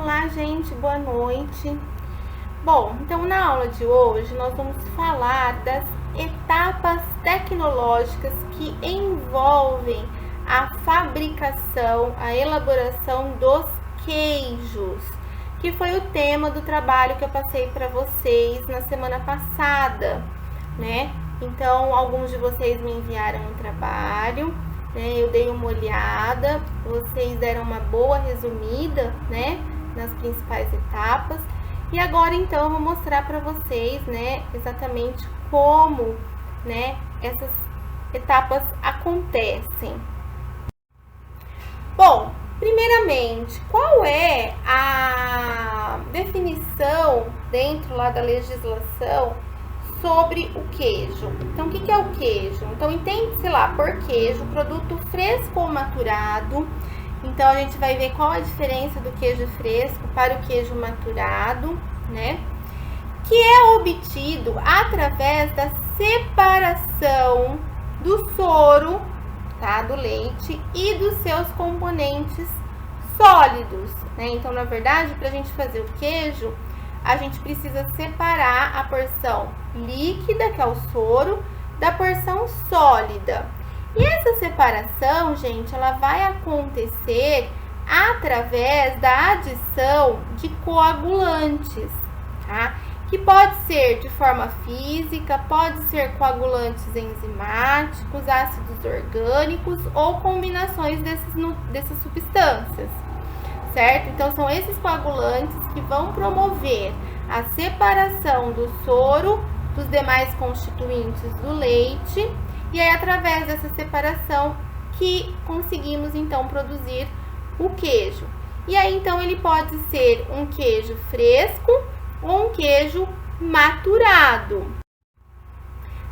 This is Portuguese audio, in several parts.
Vamos lá, gente, boa noite. Bom, então na aula de hoje nós vamos falar das etapas tecnológicas que envolvem a fabricação, a elaboração dos queijos, que foi o tema do trabalho que eu passei para vocês na semana passada, né? Então, alguns de vocês me enviaram um trabalho, né? Eu dei uma olhada, vocês deram uma boa resumida, né? Nas principais etapas. E agora, então, eu vou mostrar para vocês, né? Exatamente como, né? Essas etapas acontecem. Bom, primeiramente, qual é a definição dentro lá da legislação sobre o queijo? Então, o que é o queijo? Então, entende-se lá por queijo, produto fresco ou maturado. Então, a gente vai ver qual a diferença do queijo fresco para o queijo maturado, né? Que é obtido através da separação do soro, tá? Do leite e dos seus componentes sólidos, né? Então, na verdade, para a gente fazer o queijo, a gente precisa separar a porção líquida, que é o soro, da porção sólida. E essa separação, gente, ela vai acontecer através da adição de coagulantes, tá? Que pode ser de forma física, pode ser coagulantes enzimáticos, ácidos orgânicos ou combinações dessas substâncias, certo? Então, são esses coagulantes que vão promover a separação do soro dos demais constituintes do leite, e é através dessa separação que conseguimos, então, produzir o queijo. E aí, então, ele pode ser um queijo fresco ou um queijo maturado.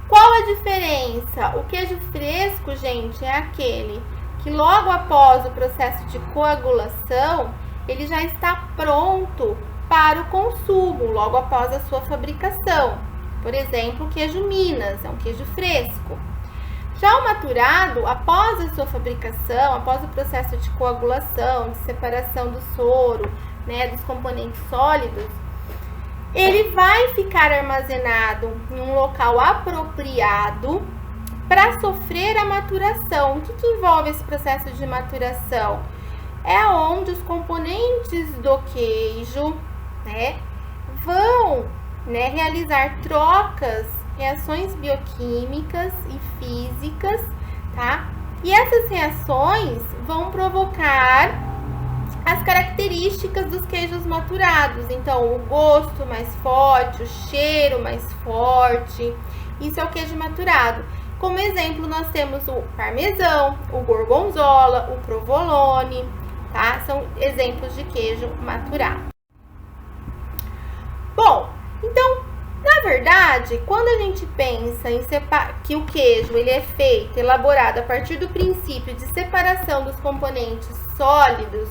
Qual a diferença? O queijo fresco, gente, é aquele que logo após o processo de coagulação, ele já está pronto para o consumo, logo após a sua fabricação. Por exemplo, o queijo Minas, é um queijo fresco. Já o maturado, após a sua fabricação, após o processo de coagulação, de separação do soro, né, dos componentes sólidos, ele vai ficar armazenado em um local apropriado para sofrer a maturação. O que envolve esse processo de maturação? É onde os componentes do queijo, né, vão, né, realizar trocas, reações bioquímicas e físicas, tá? E essas reações vão provocar as características dos queijos maturados. Então, o gosto mais forte, o cheiro mais forte, isso é o queijo maturado. Como exemplo, nós temos o parmesão, o gorgonzola, o provolone, tá? São exemplos de queijo maturado. Bom, então, na verdade, quando a gente pensa em que o queijo ele é feito, elaborado a partir do princípio de separação dos componentes sólidos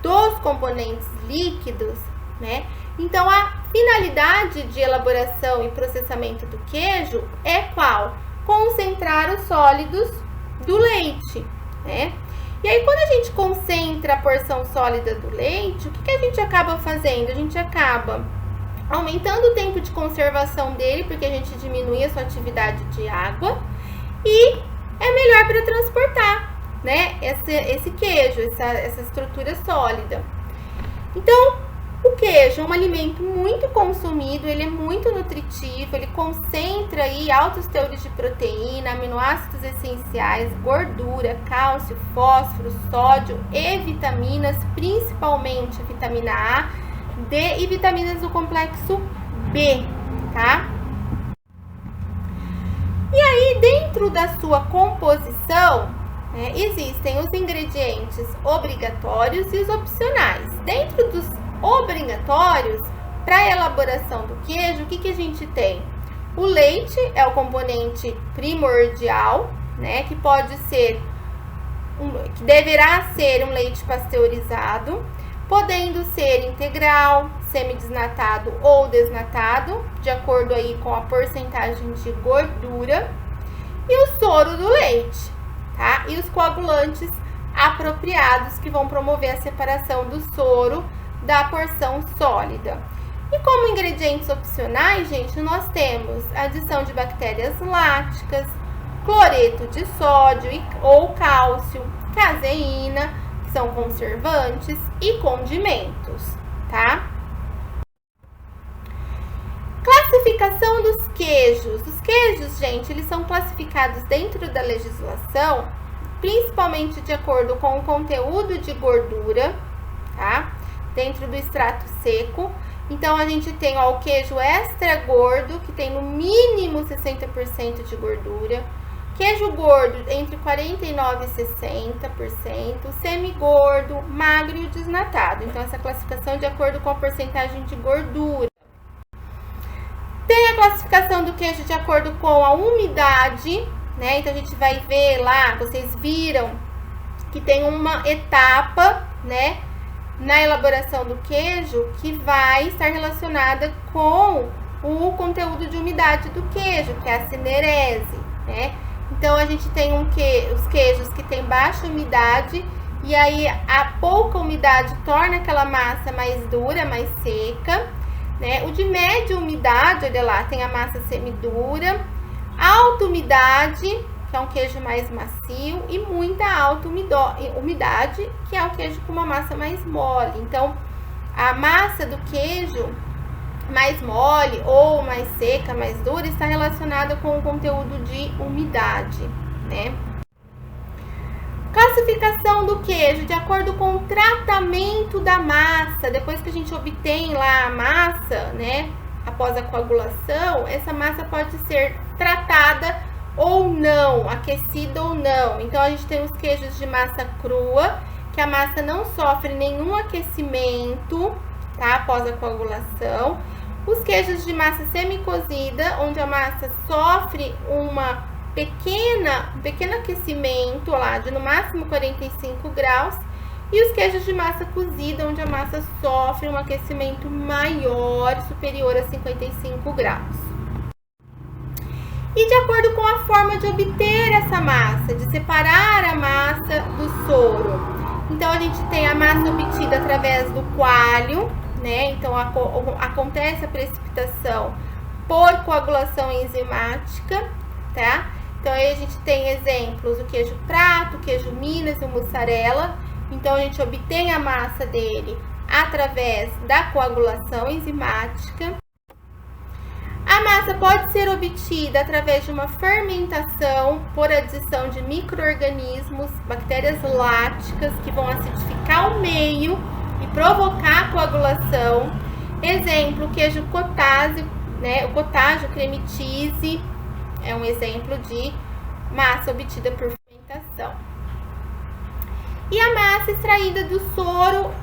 dos componentes líquidos, né? Então, a finalidade de elaboração e processamento do queijo é qual? Concentrar os sólidos do leite, né? E aí, quando a gente concentra a porção sólida do leite, o que a gente acaba fazendo? A gente acaba aumentando o tempo de conservação dele, porque a gente diminui a sua atividade de água, e é melhor para transportar, né, esse queijo, essa estrutura sólida. Então, o queijo é um alimento muito consumido, ele é muito nutritivo, ele concentra aí altos teores de proteína, aminoácidos essenciais, gordura, cálcio, fósforo, sódio e vitaminas, principalmente a vitamina A, D e vitaminas do complexo B, tá? E aí, dentro da sua composição, né, existem os ingredientes obrigatórios e os opcionais. Dentro dos obrigatórios, para a elaboração do queijo, o que a gente tem? O leite é o componente primordial, né, que pode ser, que deverá ser um leite pasteurizado, podendo ser integral, semidesnatado ou desnatado, de acordo aí com a porcentagem de gordura, e o soro do leite, tá? E os coagulantes apropriados que vão promover a separação do soro da porção sólida. E como ingredientes opcionais, gente, nós temos a adição de bactérias láticas, cloreto de sódio ou cálcio, caseína, que são conservantes, e condimentos, tá? Classificação dos queijos. Os queijos, gente, eles são classificados dentro da legislação, principalmente de acordo com o conteúdo de gordura, tá? Dentro do extrato seco. Então, a gente tem, ó, o queijo extra gordo, que tem no mínimo 60% de gordura. Queijo gordo entre 49% e 60%. Semi-gordo, magro e desnatado. Então, essa classificação é de acordo com a porcentagem de gordura. Tem a classificação do queijo de acordo com a umidade, né? Então, a gente vai ver lá, vocês viram que tem uma etapa, né, na elaboração do queijo que vai estar relacionada com o conteúdo de umidade do queijo, que é a cinerese, né? Então, a gente tem os queijos que tem baixa umidade, e aí a pouca umidade torna aquela massa mais dura, mais seca, né? O de média umidade, olha lá, tem a massa semidura, alta umidade, que é um queijo mais macio, e muita alta umidade, que é o queijo com uma massa mais mole. Então, a massa do queijo mais mole ou mais seca, mais dura, está relacionada com o conteúdo de umidade, né? Classificação do queijo de acordo com o tratamento da massa. Depois que a gente obtém lá a massa, né, após a coagulação, essa massa pode ser tratada ou não, aquecida ou não. Então, a gente tem os queijos de massa crua, que a massa não sofre nenhum aquecimento, tá, após a coagulação. Os queijos de massa semi-cozida, onde a massa sofre um pequeno aquecimento lá de no máximo 45 graus. E os queijos de massa cozida, onde a massa sofre um aquecimento maior, superior a 55 graus. E de acordo com a forma de obter essa massa, de separar a massa do soro. Então, a gente tem a massa obtida através do coalho, né? Então, acontece a precipitação por coagulação enzimática, tá? Então, aí a gente tem exemplos, o queijo prato, o queijo Minas e o mussarela. Então, a gente obtém a massa dele através da coagulação enzimática. A massa pode ser obtida através de uma fermentação por adição de micro-organismos, bactérias láticas, que vão acidificar o meio e provocar a coagulação. Exemplo, o queijo cottage, né? O cottage, o creme cheese, é um exemplo de massa obtida por fermentação. E a massa extraída do soro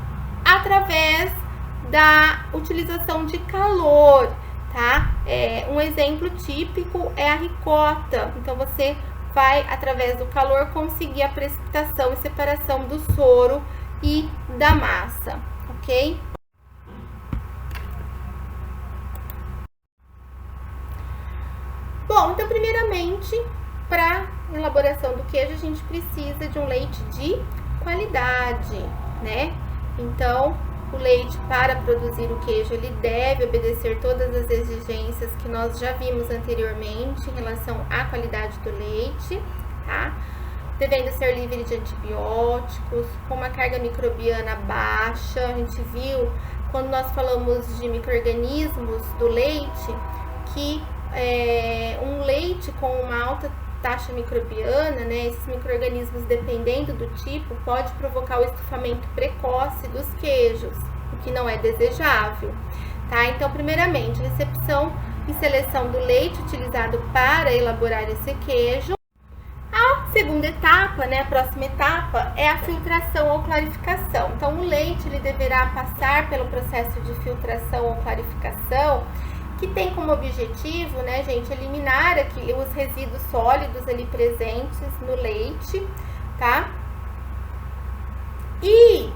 através da utilização de calor, tá? Um exemplo típico é a ricota. Então, você vai, através do calor, conseguir a precipitação e separação do soro e da massa, ok? Bom, então, primeiramente, para elaboração do queijo, a gente precisa de um leite de qualidade, né? Então, o leite, para produzir o queijo, ele deve obedecer todas as exigências que nós já vimos anteriormente em relação à qualidade do leite, tá? Devendo ser livre de antibióticos, com uma carga microbiana baixa. A gente viu, quando nós falamos de micro-organismos do leite, que um leite com uma alta taxa microbiana, né, esses micro-organismos, dependendo do tipo, pode provocar o estufamento precoce dos queijos, o que não é desejável, tá? Então, primeiramente, recepção e seleção do leite utilizado para elaborar esse queijo. A segunda etapa, né, a próxima etapa, é a filtração ou clarificação. Então, o leite, ele deverá passar pelo processo de filtração ou clarificação, que tem como objetivo, né, gente, eliminar os resíduos sólidos ali presentes no leite, tá? E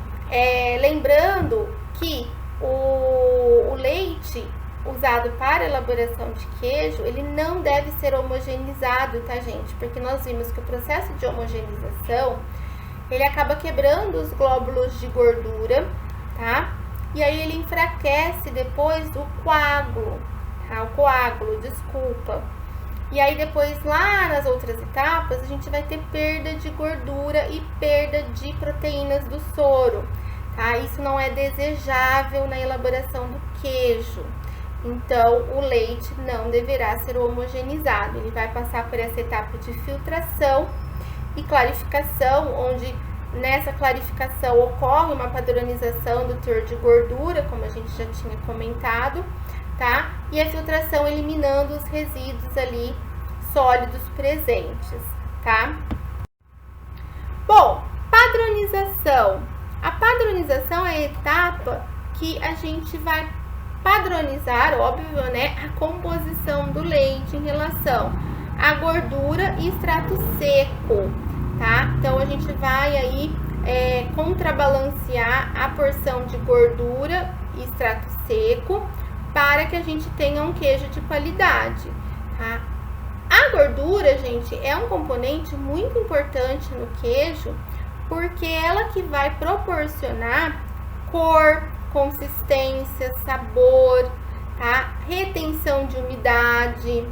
lembrando que o leite usado para elaboração de queijo, ele não deve ser homogeneizado, tá, gente? Porque nós vimos que o processo de homogeneização, ele acaba quebrando os glóbulos de gordura, tá? e aí ele enfraquece depois o coágulo, tá? O coágulo, desculpa. E aí depois lá nas outras etapas a gente vai ter perda de gordura e perda de proteínas do soro, tá? Isso não é desejável na elaboração do queijo. Então, o leite não deverá ser homogeneizado. Ele vai passar por essa etapa de filtração e clarificação, onde nessa clarificação ocorre uma padronização do teor de gordura, como a gente já tinha comentado, tá? E a filtração eliminando os resíduos ali sólidos presentes, tá? Bom, padronização. A padronização é a etapa que a gente vai padronizar, óbvio, né, a composição do leite em relação à gordura e extrato seco, tá? Então, a gente vai aí contrabalancear a porção de gordura e extrato seco para que a gente tenha um queijo de qualidade, tá? A gordura, gente, é um componente muito importante no queijo, porque ela que vai proporcionar cor, consistência, sabor, tá? Retenção de umidade.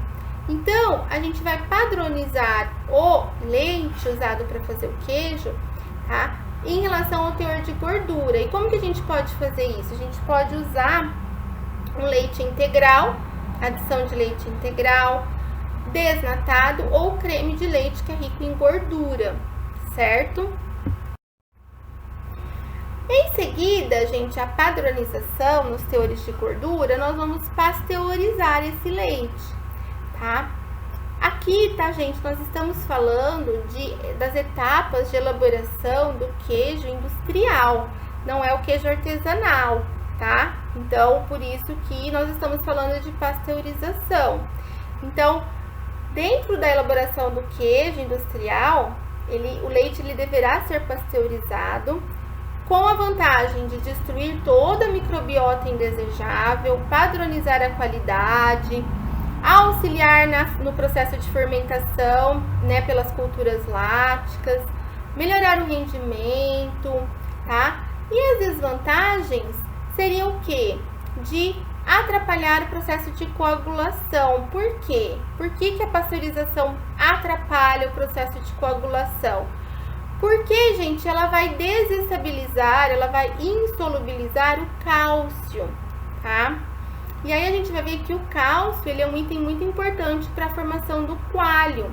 Então, a gente vai padronizar o leite usado para fazer o queijo, tá? Em relação ao teor de gordura. E como que a gente pode fazer isso? A gente pode usar um leite integral, adição de leite integral, desnatado ou creme de leite que é rico em gordura, certo? Em seguida, gente, a padronização nos teores de gordura, nós vamos pasteurizar esse leite, tá? Aqui, tá, gente, nós estamos falando das etapas de elaboração do queijo industrial, não é o queijo artesanal, tá? Então, por isso que nós estamos falando de pasteurização. Então, dentro da elaboração do queijo industrial, o leite deverá ser pasteurizado, com a vantagem de destruir toda a microbiota indesejável, padronizar a qualidade, auxiliar no processo de fermentação, né, pelas culturas láticas, melhorar o rendimento, tá? E as desvantagens seriam o quê? De atrapalhar o processo de coagulação. Por quê? Por que a pasteurização atrapalha o processo de coagulação? Porque, gente, ela vai desestabilizar, ela vai insolubilizar o cálcio, tá? E aí a gente vai ver que o cálcio, ele é um item muito importante para a formação do coágulo.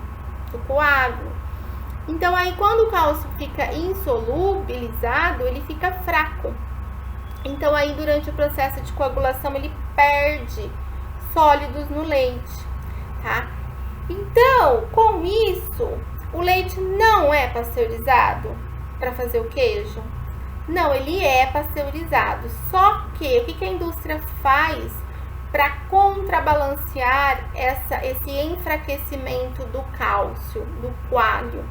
Então, aí quando o cálcio fica insolubilizado, ele fica fraco. Então, aí durante o processo de coagulação, ele perde sólidos no leite, tá? Então, com isso, o leite não é pasteurizado para fazer o queijo? Não, ele é pasteurizado. Só que o que a indústria faz para contrabalancear esse enfraquecimento do cálcio, do coágulo?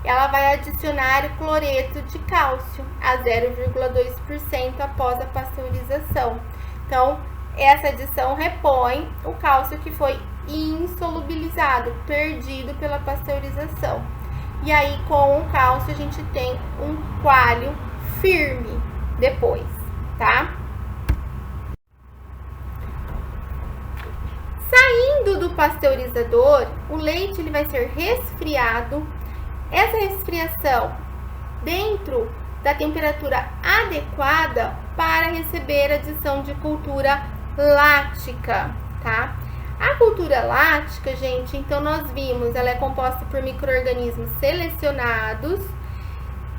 Ela vai adicionar o cloreto de cálcio a 0,2% após a pasteurização. Então, essa adição repõe o cálcio que foi insolubilizado, perdido pela pasteurização. E aí, com o cálcio, a gente tem um coalho firme depois, tá? Saindo do pasteurizador, o leite ele vai ser resfriado. Essa resfriação dentro da temperatura adequada para receber a adição de cultura lática, tá? A cultura lática, gente, então nós vimos, ela é composta por micro-organismos selecionados.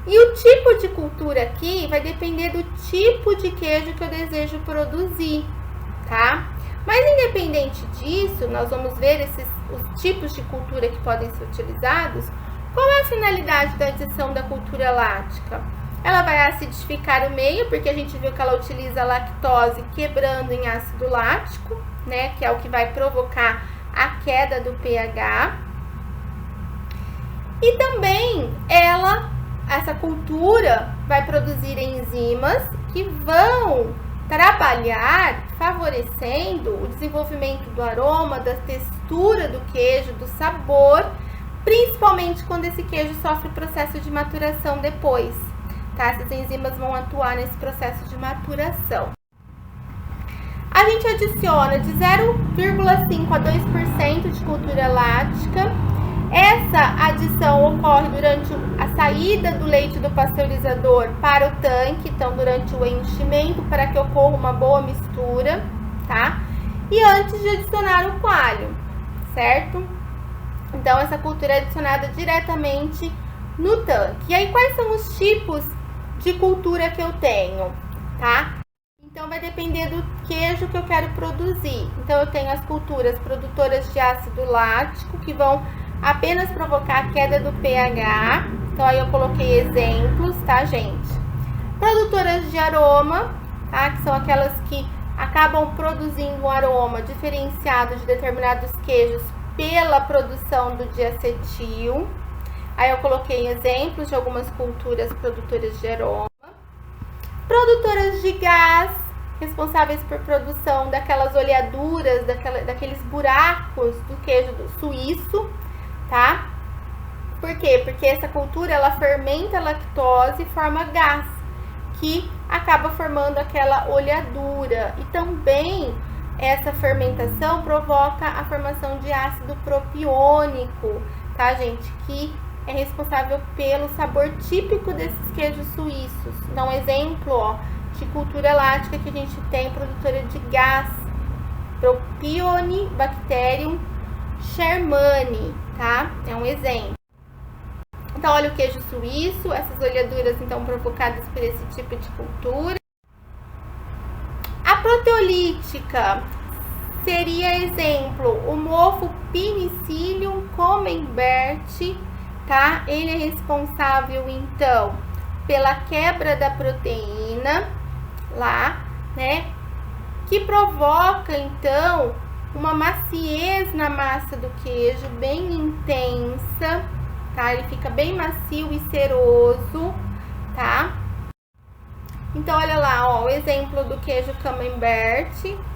E o tipo de cultura aqui vai depender do tipo de queijo que eu desejo produzir, tá? Mas independente disso, nós vamos ver os tipos de cultura que podem ser utilizados. Qual é a finalidade da adição da cultura lática? Ela vai acidificar o meio, porque a gente viu que ela utiliza a lactose quebrando em ácido lático, né? Que é o que vai provocar a queda do pH. E também essa cultura vai produzir enzimas que vão trabalhar favorecendo o desenvolvimento do aroma, da textura do queijo, do sabor, principalmente quando esse queijo sofre o processo de maturação depois, tá? Essas enzimas vão atuar nesse processo de maturação. A gente adiciona de 0,5 a 2% de cultura láctica. Essa adição ocorre durante a saída do leite do pasteurizador para o tanque, então durante o enchimento, para que ocorra uma boa mistura, tá? E antes de adicionar o coalho, certo? Então, essa cultura é adicionada diretamente no tanque. E aí, quais são os tipos de cultura que eu tenho, tá? Então, vai depender do queijo que eu quero produzir. Então, eu tenho as culturas produtoras de ácido lático, que vão apenas provocar a queda do pH. Então, aí eu coloquei exemplos, tá, gente? Produtoras de aroma, tá? Que são aquelas que acabam produzindo um aroma diferenciado de determinados queijos pela produção do diacetil. Aí eu coloquei exemplos de algumas culturas produtoras de aroma. Produtoras de gás, responsáveis por produção daquelas oleaduras, daqueles buracos do queijo do suíço, tá? Por quê? Porque essa cultura, ela fermenta a lactose e forma gás, que acaba formando aquela oleadura. E também essa fermentação provoca a formação de ácido propiônico, tá, gente? Que é responsável pelo sabor típico desses queijos suíços. Então, um exemplo, ó, de cultura lática que a gente tem, produtora de gás, Propionibacterium shermani, tá? É um exemplo. Então, olha o queijo suíço, essas oleaduras, então, provocadas por esse tipo de cultura. A proteolítica seria, exemplo, o mofo Penicillium camembert, tá? Ele é responsável, então, pela quebra da proteína lá, né? Que provoca, então, uma maciez na massa do queijo bem intensa, tá? Ele fica bem macio e ceroso, tá? Então, olha lá, ó, o exemplo do queijo camembert,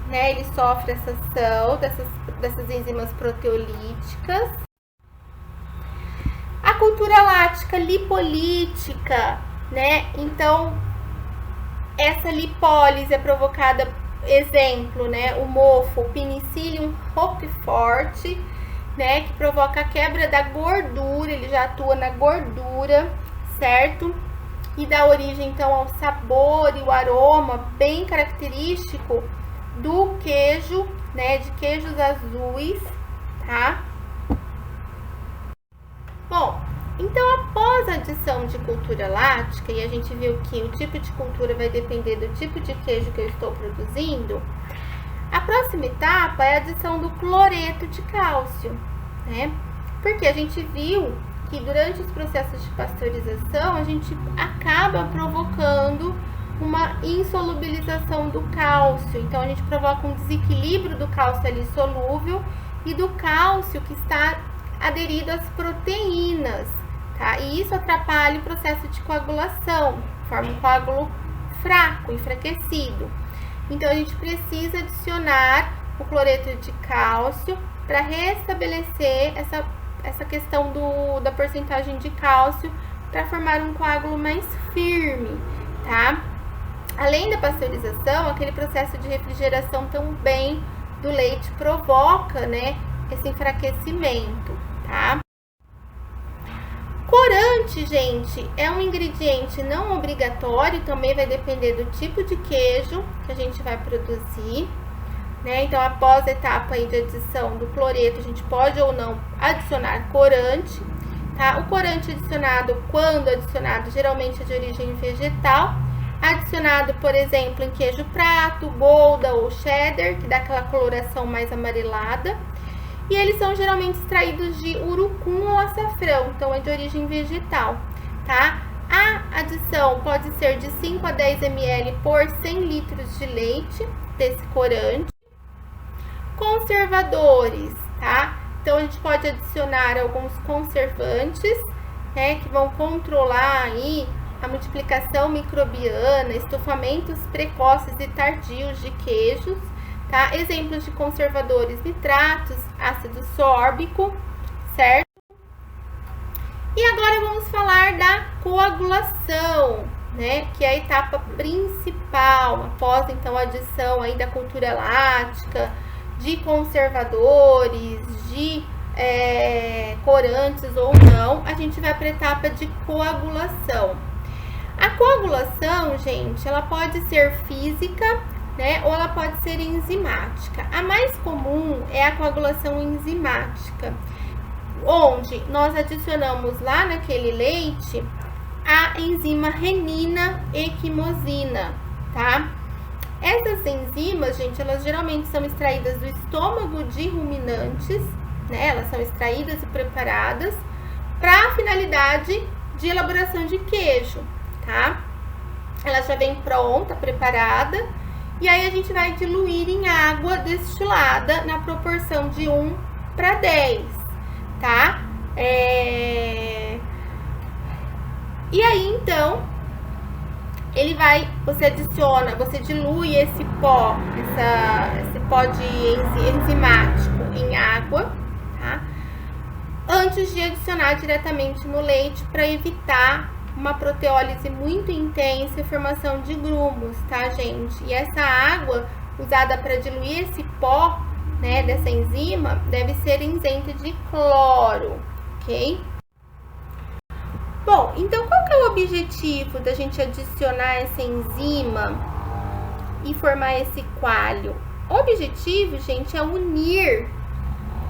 né? Ele sofre essa ação dessas enzimas proteolíticas. A cultura lática lipolítica, né? Então, essa lipólise é provocada, exemplo, né? O mofo Penicillium roquefort, né? Que provoca a quebra da gordura, ele já atua na gordura, certo? E dá origem, então, ao sabor e o aroma bem característico do queijo, né? De queijos azuis, tá? Bom, então, após a adição de cultura lática, e a gente viu que o tipo de cultura vai depender do tipo de queijo que eu estou produzindo, a próxima etapa é a adição do cloreto de cálcio, né? Porque a gente viu que durante os processos de pasteurização, a gente acaba provocando uma insolubilização do cálcio. Então, a gente provoca um desequilíbrio do cálcio ali solúvel e do cálcio que está aderido às proteínas, tá? E isso atrapalha o processo de coagulação, forma um coágulo fraco, enfraquecido. Então, a gente precisa adicionar o cloreto de cálcio para restabelecer essa questão da porcentagem de cálcio para formar um coágulo mais firme, tá? Além da pasteurização, aquele processo de refrigeração também do leite provoca, né, esse enfraquecimento, tá? Corante, gente, é um ingrediente não obrigatório, também vai depender do tipo de queijo que a gente vai produzir, né? Então, após a etapa aí de adição do cloreto, a gente pode ou não adicionar corante, tá? O corante adicionado, quando adicionado, geralmente é de origem vegetal, adicionado, por exemplo, em queijo prato, gouda ou cheddar, que dá aquela coloração mais amarelada. E eles são geralmente extraídos de urucum ou açafrão, então é de origem vegetal, tá? A adição pode ser de 5 a 10 ml por 100 litros de leite desse corante. Conservadores, tá? Então, a gente pode adicionar alguns conservantes, né, que vão controlar aí a multiplicação microbiana, estufamentos precoces e tardios de queijos, tá? Exemplos de conservadores: nitratos, ácido sórbico, certo? E agora vamos falar da coagulação, né, que é a etapa principal, após então a adição aí da cultura lática, de conservadores, de corantes ou não, a gente vai para a etapa de coagulação. A coagulação, gente, ela pode ser física, né, ou ela pode ser enzimática. A mais comum é a coagulação enzimática, onde nós adicionamos lá naquele leite a enzima renina equimosina, tá? Essas enzimas, gente, elas geralmente são extraídas do estômago de ruminantes, né? Elas são extraídas e preparadas para a finalidade de elaboração de queijo, tá? Ela já vem pronta, preparada, e aí a gente vai diluir em água destilada na proporção de 1:10, tá? E aí, então, você adiciona, você dilui esse pó de enzimático em água, tá? Antes de adicionar diretamente no leite, para evitar uma proteólise muito intensa e formação de grumos, tá, gente? E essa água usada para diluir esse pó, né, dessa enzima, deve ser isenta de cloro, ok? Bom, então qual que é o objetivo da gente adicionar essa enzima e formar esse coalho? O objetivo, gente, é unir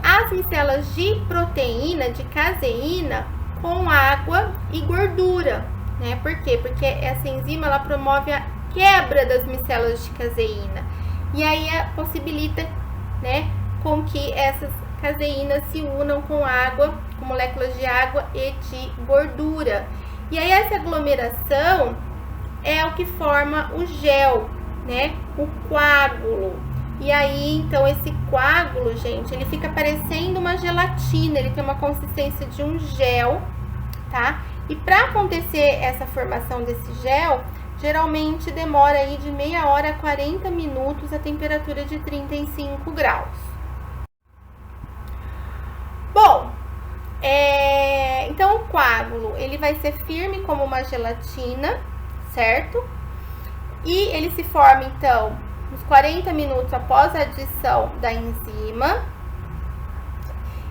as micelas de proteína, de caseína, com água e gordura, né? Por quê? Porque essa enzima, ela promove a quebra das micelas de caseína. E aí possibilita, né, com que essas caseínas se unam com água, com moléculas de água e de gordura. E aí essa aglomeração é o que forma o gel, né? O coágulo. E aí, então, esse coágulo, gente, ele fica parecendo uma gelatina, ele tem uma consistência de um gel, tá? E para acontecer essa formação desse gel, geralmente demora aí de meia hora a 40 minutos a temperatura de 35 graus. Bom, então o coágulo, ele vai ser firme como uma gelatina, certo? E ele se forma, então, uns 40 minutos após a adição da enzima.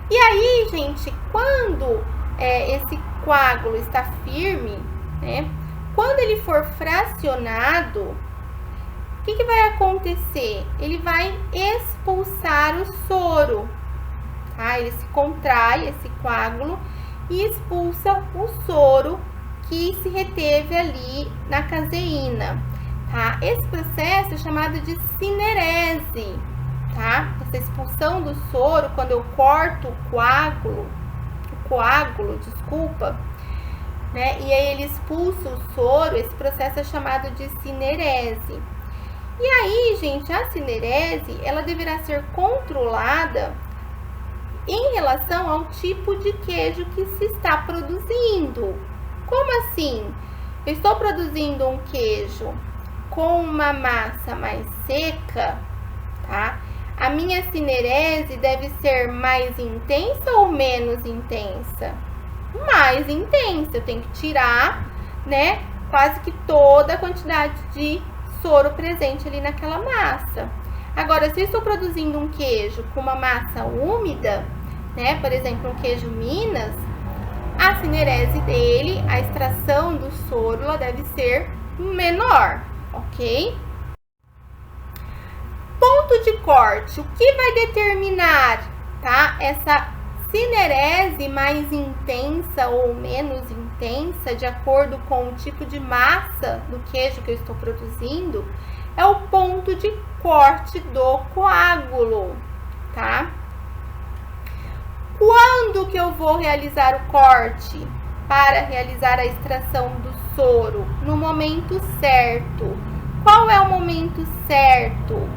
E aí, gente, quando esse coágulo está firme, né? Quando ele for fracionado, o que vai acontecer? Ele vai expulsar o soro, tá? Ele se contrai, esse coágulo, e expulsa o soro que se reteve ali na caseína, tá? Esse processo é chamado de cinerese, tá? Essa expulsão do soro, quando eu corto o coágulo, desculpa, né? E aí ele expulsa o soro, esse processo é chamado de cinerese. E aí, gente, a cinerese, ela deverá ser controlada em relação ao tipo de queijo que se está produzindo. Como assim? Eu estou produzindo um queijo com uma massa mais seca, tá? A minha cinerese deve ser mais intensa ou menos intensa? Mais intensa. Eu tenho que tirar, né, quase que toda a quantidade de soro presente ali naquela massa. Agora, se eu estou produzindo um queijo com uma massa úmida, né, por exemplo, um queijo Minas, a cinerese dele, a extração do soro, ela deve ser menor, ok? Ponto de corte, o que vai determinar, tá, essa cinerese mais intensa ou menos intensa, de acordo com o tipo de massa do queijo que eu estou produzindo, é o ponto de corte do coágulo, tá? Quando que eu vou realizar o corte para realizar a extração do soro? No momento certo. Qual é o momento certo?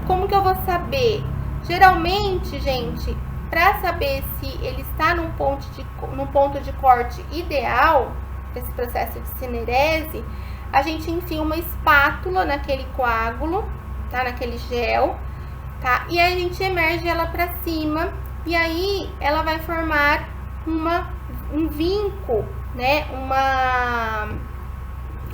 Como que eu vou saber? Geralmente, gente, para saber se ele está num ponto de corte ideal, esse processo de cinerese, a gente enfia uma espátula naquele coágulo, tá? Naquele gel, tá? E aí a gente emerge ela para cima, e aí ela vai formar um vinco, né?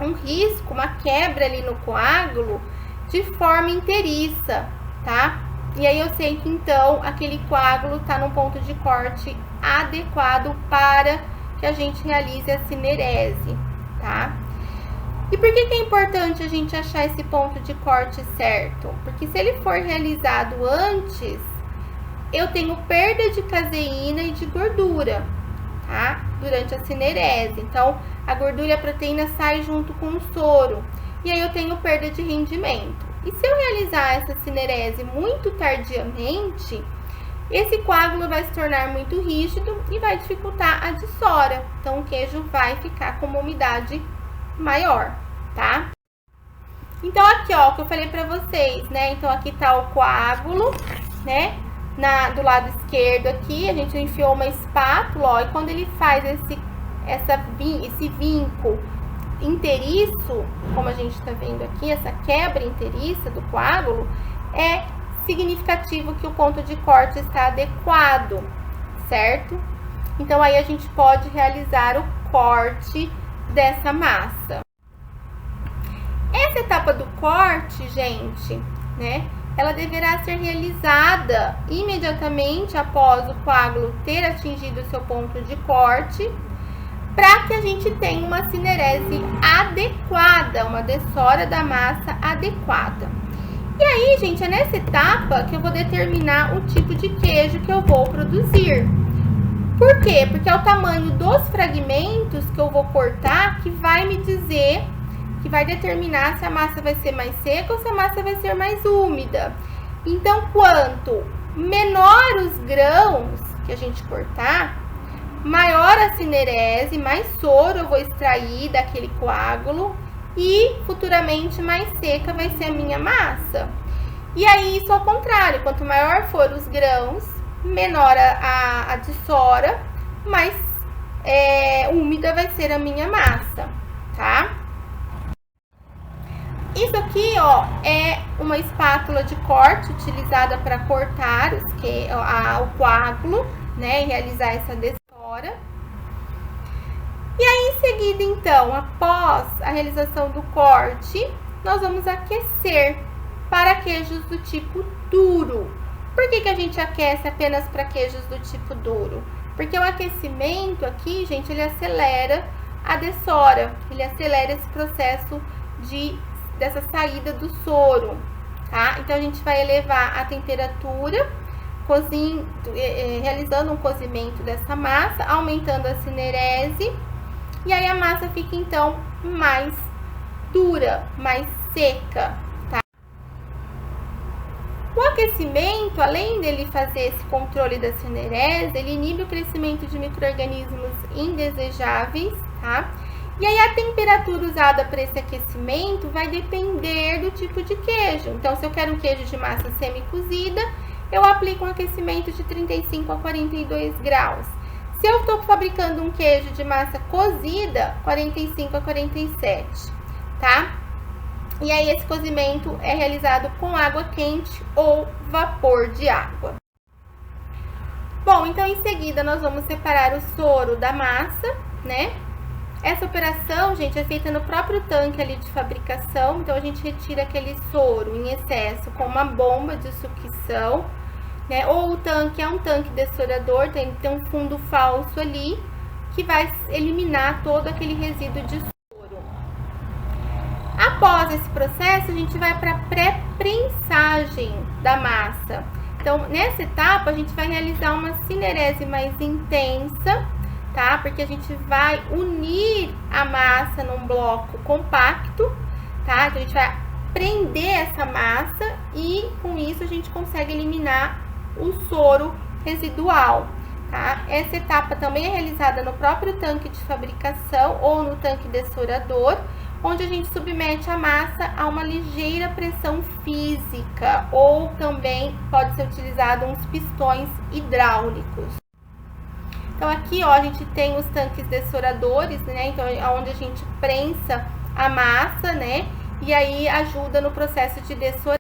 um risco, uma quebra ali no coágulo de forma inteiriça, tá? E aí eu sei que então aquele coágulo tá num ponto de corte adequado para que a gente realize a cinerese, tá? E por que é importante a gente achar esse ponto de corte certo? Porque se ele for realizado antes, eu tenho perda de caseína e de gordura, tá? Durante a cinerese. Então, a gordura e a proteína saem junto com o soro. E aí eu tenho perda de rendimento. E se eu realizar essa cinerese muito tardiamente, esse coágulo vai se tornar muito rígido e vai dificultar a dissora. Então, o queijo vai ficar com uma umidade maior, tá? Então, aqui, ó, o que eu falei pra vocês, né? Então, aqui tá o coágulo, né? Do lado esquerdo aqui, a gente enfiou uma espátula, ó, e quando ele faz esse vinco inteiriço, como a gente tá vendo aqui, essa quebra inteiriça do coágulo, é significativo que o ponto de corte está adequado, certo? Então, aí a gente pode realizar o corte dessa massa. Essa etapa do corte, gente, né? Ela deverá ser realizada imediatamente após o coágulo ter atingido o seu ponto de corte, para que a gente tenha uma cinerese adequada, uma dessora da massa adequada. E aí, gente, é nessa etapa que eu vou determinar o tipo de queijo que eu vou produzir. Por quê? Porque é o tamanho dos fragmentos que eu vou cortar que vai me dizer, que vai determinar se a massa vai ser mais seca ou se a massa vai ser mais úmida. Então, quanto menor os grãos que a gente cortar, maior a cinerese, mais soro eu vou extrair daquele coágulo e futuramente mais seca vai ser a minha massa. E aí, isso ao contrário, quanto maior for os grãos, menor a dissora, mais úmida vai ser a minha massa, tá? Isso aqui, ó, é uma espátula de corte utilizada para cortar o coágulo, né, e realizar essa dessora. E aí, em seguida, então, após a realização do corte, nós vamos aquecer para queijos do tipo duro. Por que a gente aquece apenas para queijos do tipo duro? Porque o aquecimento aqui, gente, ele acelera a dessora, ele acelera esse processo dessa saída do soro, tá? Então, a gente vai elevar a temperatura, realizando um cozimento dessa massa, aumentando a cinerese, e aí a massa fica, então, mais dura, mais seca, tá? O aquecimento, além dele fazer esse controle da cinerese, ele inibe o crescimento de micro-organismos indesejáveis, tá? E aí, a temperatura usada para esse aquecimento vai depender do tipo de queijo. Então, se eu quero um queijo de massa semi-cozida, eu aplico um aquecimento de 35 a 42 graus. Se eu estou fabricando um queijo de massa cozida, 45 a 47, tá? E aí, esse cozimento é realizado com água quente ou vapor de água. Bom, então, em seguida, nós vamos separar o soro da massa, né? Essa operação, gente, é feita no próprio tanque ali de fabricação. Então, a gente retira aquele soro em excesso com uma bomba de sucção, né? Ou o tanque é um tanque dessorador, tem um fundo falso ali, que vai eliminar todo aquele resíduo de soro. Após esse processo, a gente vai para a pré-prensagem da massa. Então, nessa etapa, a gente vai realizar uma cinerese mais intensa, tá? Porque a gente vai unir a massa num bloco compacto, tá? Então, a gente vai prender essa massa e, com isso, a gente consegue eliminar o soro residual, tá? Essa etapa também é realizada no próprio tanque de fabricação ou no tanque dessorador, onde a gente submete a massa a uma ligeira pressão física, ou também pode ser utilizado uns pistões hidráulicos. Então, aqui, ó, a gente tem os tanques dessoradores, né? Então, é onde a gente prensa a massa, né? E aí, ajuda no processo de dessoragem.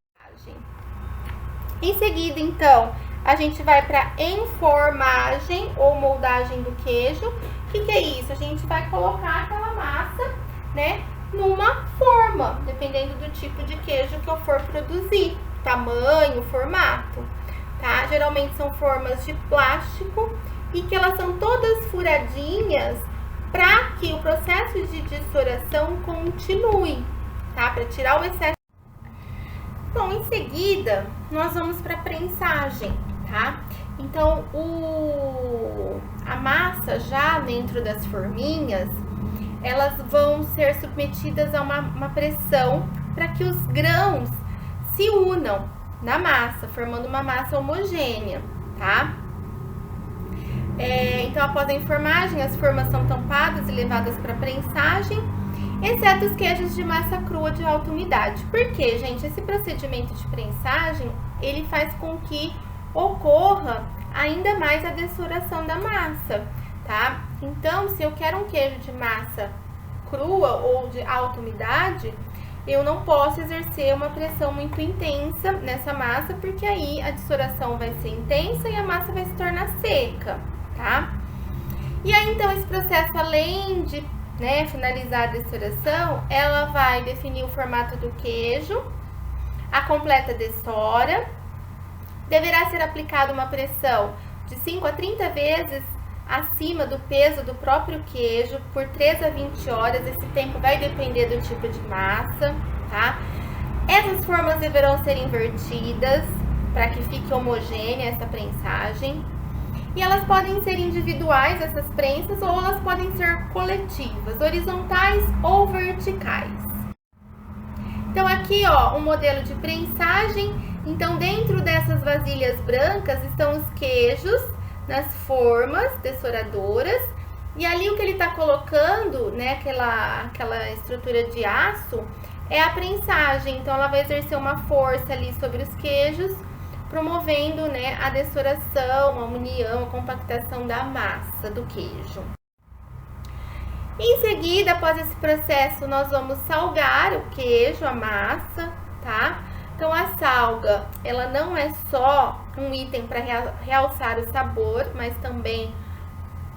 Em seguida, então, a gente vai para enformagem ou moldagem do queijo. O que é isso? A gente vai colocar aquela massa, né? numa forma, dependendo do tipo de queijo que eu for produzir, tamanho, formato, tá? Geralmente são formas de plástico e que elas são todas furadinhas para que o processo de dessoração continue, tá? Para tirar o excesso. Bom, em seguida, nós vamos para a prensagem, tá? Então, a massa já dentro das forminhas, elas vão ser submetidas a uma pressão para que os grãos se unam na massa, formando uma massa homogênea, tá? Então, após a enformagem, as formas são tampadas e levadas para prensagem, exceto os queijos de massa crua de alta umidade. Por quê, gente? Esse procedimento de prensagem, ele faz com que ocorra ainda mais a dessoração da massa, tá? Então, se eu quero um queijo de massa crua ou de alta umidade, eu não posso exercer uma pressão muito intensa nessa massa, porque aí a dessoração vai ser intensa e a massa vai se tornar seca, tá? E aí, então, esse processo, além de finalizar a dessoração, ela vai definir o formato do queijo, a completa dessora, deverá ser aplicada uma pressão de 5 a 30 vezes acima do peso do próprio queijo por 3 a 20 horas. Esse tempo vai depender do tipo de massa, tá? Essas formas deverão ser invertidas para que fique homogênea essa prensagem. E elas podem ser individuais, essas prensas, ou elas podem ser coletivas, horizontais ou verticais. Então, aqui, ó, um modelo de prensagem. Então, dentro dessas vasilhas brancas estão os queijos nas formas dessoradoras. E ali o que ele está colocando, né, aquela estrutura de aço, é a prensagem. Então, ela vai exercer uma força ali sobre os queijos, promovendo, né, a dessoração, a união, a compactação da massa do queijo. Em seguida, após esse processo, nós vamos salgar o queijo, a massa, tá? Então, a salga, ela não é só um item para realçar o sabor, mas também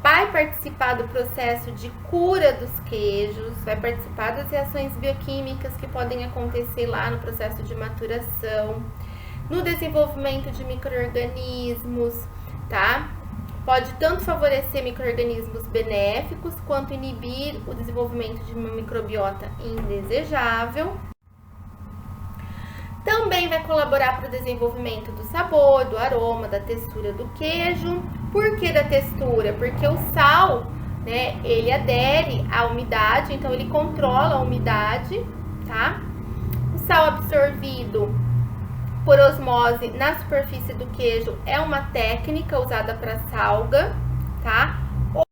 vai participar do processo de cura dos queijos, vai participar das reações bioquímicas que podem acontecer lá no processo de maturação, no desenvolvimento de micro-organismos, tá? Pode tanto favorecer micro-organismos benéficos, quanto inibir o desenvolvimento de uma microbiota indesejável. Também vai colaborar para o desenvolvimento do sabor, do aroma, da textura do queijo. Por que da textura? Porque o sal, né, ele adere à umidade, então ele controla a umidade, tá? O sal absorvido por osmose na superfície do queijo é uma técnica usada para salga, tá?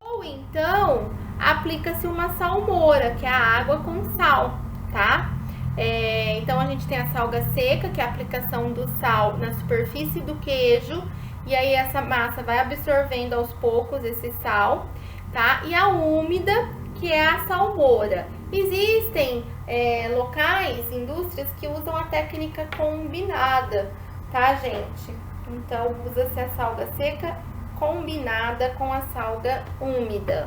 Ou então, aplica-se uma salmoura, que é a água com sal, tá? Então, a gente tem a salga seca, que é a aplicação do sal na superfície do queijo, e aí essa massa vai absorvendo aos poucos esse sal, tá? E a úmida, que é a salmoura. Existem locais, indústrias que usam a técnica combinada, tá, gente? Então, usa-se a salga seca combinada com a salga úmida.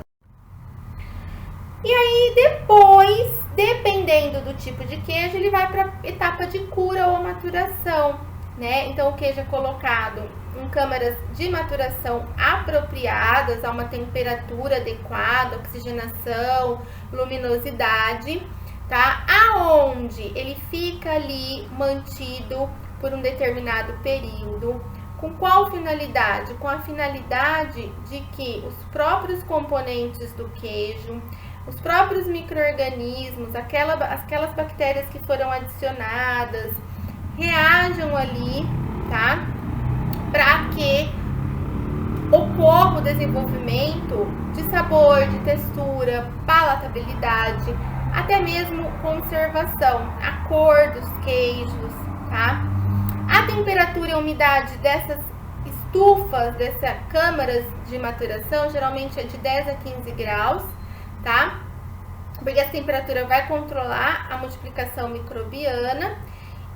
E aí, depois, dependendo do tipo de queijo, ele vai para a etapa de cura ou maturação, né? Então, o queijo é colocado em câmaras de maturação apropriadas, a uma temperatura adequada, oxigenação, luminosidade, tá? Aonde ele fica ali mantido por um determinado período. Com qual finalidade? Com a finalidade de que os próprios componentes do queijo, os próprios micro-organismos, aquelas bactérias que foram adicionadas, reajam ali, tá? Para que ocorra o desenvolvimento de sabor, de textura, palatabilidade, até mesmo conservação, a cor dos queijos, tá? A temperatura e a umidade dessas estufas, dessas câmaras de maturação, geralmente é de 10 a 15 graus, tá? Porque essa temperatura vai controlar a multiplicação microbiana.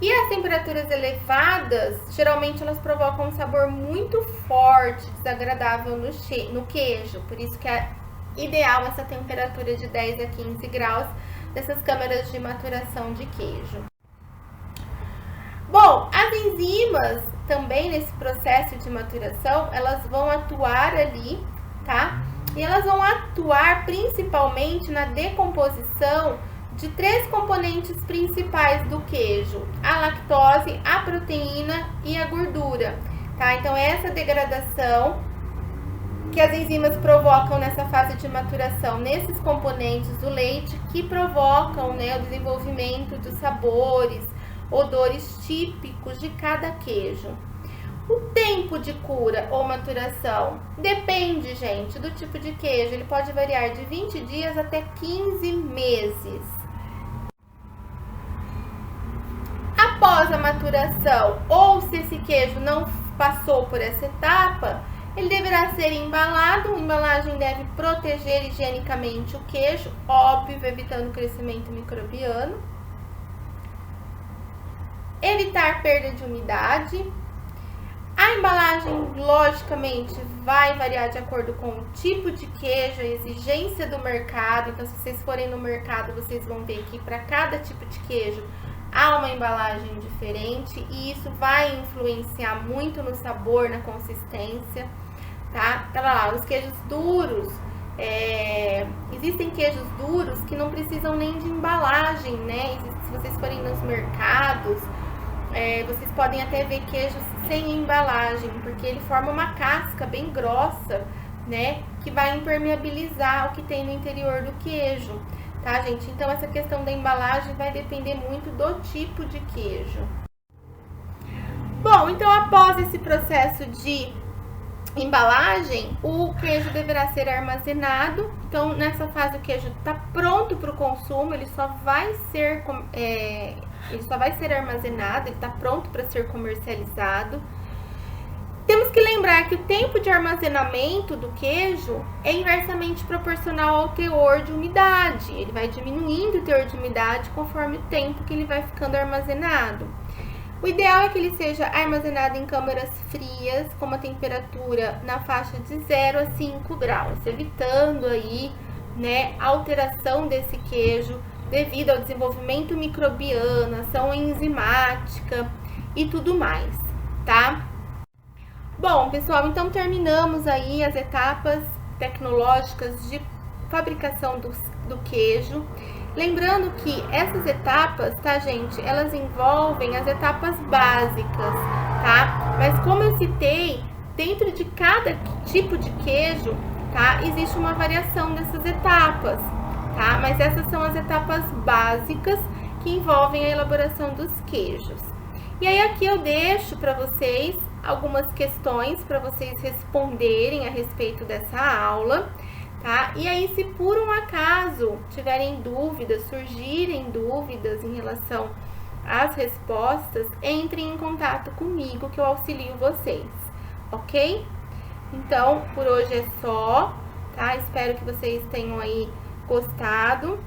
E as temperaturas elevadas, geralmente elas provocam um sabor muito forte, desagradável no queijo. Por isso que é ideal essa temperatura de 10 a 15 graus dessas câmaras de maturação de queijo. Bom, as enzimas também nesse processo de maturação, elas vão atuar ali, tá? E elas vão atuar principalmente na decomposição de 3 componentes principais do queijo: a lactose, a proteína e a gordura, tá? Então, essa degradação que as enzimas provocam nessa fase de maturação, nesses componentes do leite, que provocam, né, o desenvolvimento dos sabores, odores típicos de cada queijo. O tempo de cura ou maturação depende, gente, do tipo de queijo. Ele pode variar de 20 dias até 15 meses. Após a maturação, ou se esse queijo não passou por essa etapa, ele deverá ser embalado. A embalagem deve proteger higienicamente o queijo, óbvio, evitando o crescimento microbiano. Evitar perda de umidade. A embalagem, logicamente, vai variar de acordo com o tipo de queijo, a exigência do mercado. Então, se vocês forem no mercado, vocês vão ver que para cada tipo de queijo há uma embalagem diferente, e isso vai influenciar muito no sabor, na consistência, tá? Tá lá, os queijos duros, existem queijos duros que não precisam nem de embalagem, né? Se vocês forem nos mercados, vocês podem até ver queijos sem embalagem, porque ele forma uma casca bem grossa, né? Que vai impermeabilizar o que tem no interior do queijo, tá, gente? Então, essa questão da embalagem vai depender muito do tipo de queijo. Bom, então, após esse processo de embalagem, o queijo deverá ser armazenado. Então, nessa fase, o queijo está pronto para o consumo, ele só vai ser armazenado, ele está pronto para ser comercializado. Temos que lembrar que o tempo de armazenamento do queijo é inversamente proporcional ao teor de umidade. Ele vai diminuindo o teor de umidade conforme o tempo que ele vai ficando armazenado. O ideal é que ele seja armazenado em câmaras frias, com uma temperatura na faixa de 0 a 5 graus, evitando aí, né, a alteração desse queijo devido ao desenvolvimento microbiano, ação enzimática e tudo mais, tá? Bom, pessoal, então terminamos aí as etapas tecnológicas de fabricação do queijo. Lembrando que essas etapas, tá, gente, elas envolvem as etapas básicas, tá? Mas como eu citei, dentro de cada tipo de queijo, tá, existe uma variação dessas etapas, tá? Mas essas são as etapas básicas que envolvem a elaboração dos queijos. E aí aqui eu deixo para vocês algumas questões para vocês responderem a respeito dessa aula, tá? E aí, se por um acaso tiverem dúvidas, surgirem dúvidas em relação às respostas, entrem em contato comigo que eu auxilio vocês, ok? Então, por hoje é só, tá? Espero que vocês tenham aí gostado,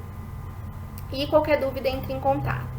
e qualquer dúvida, entre em contato.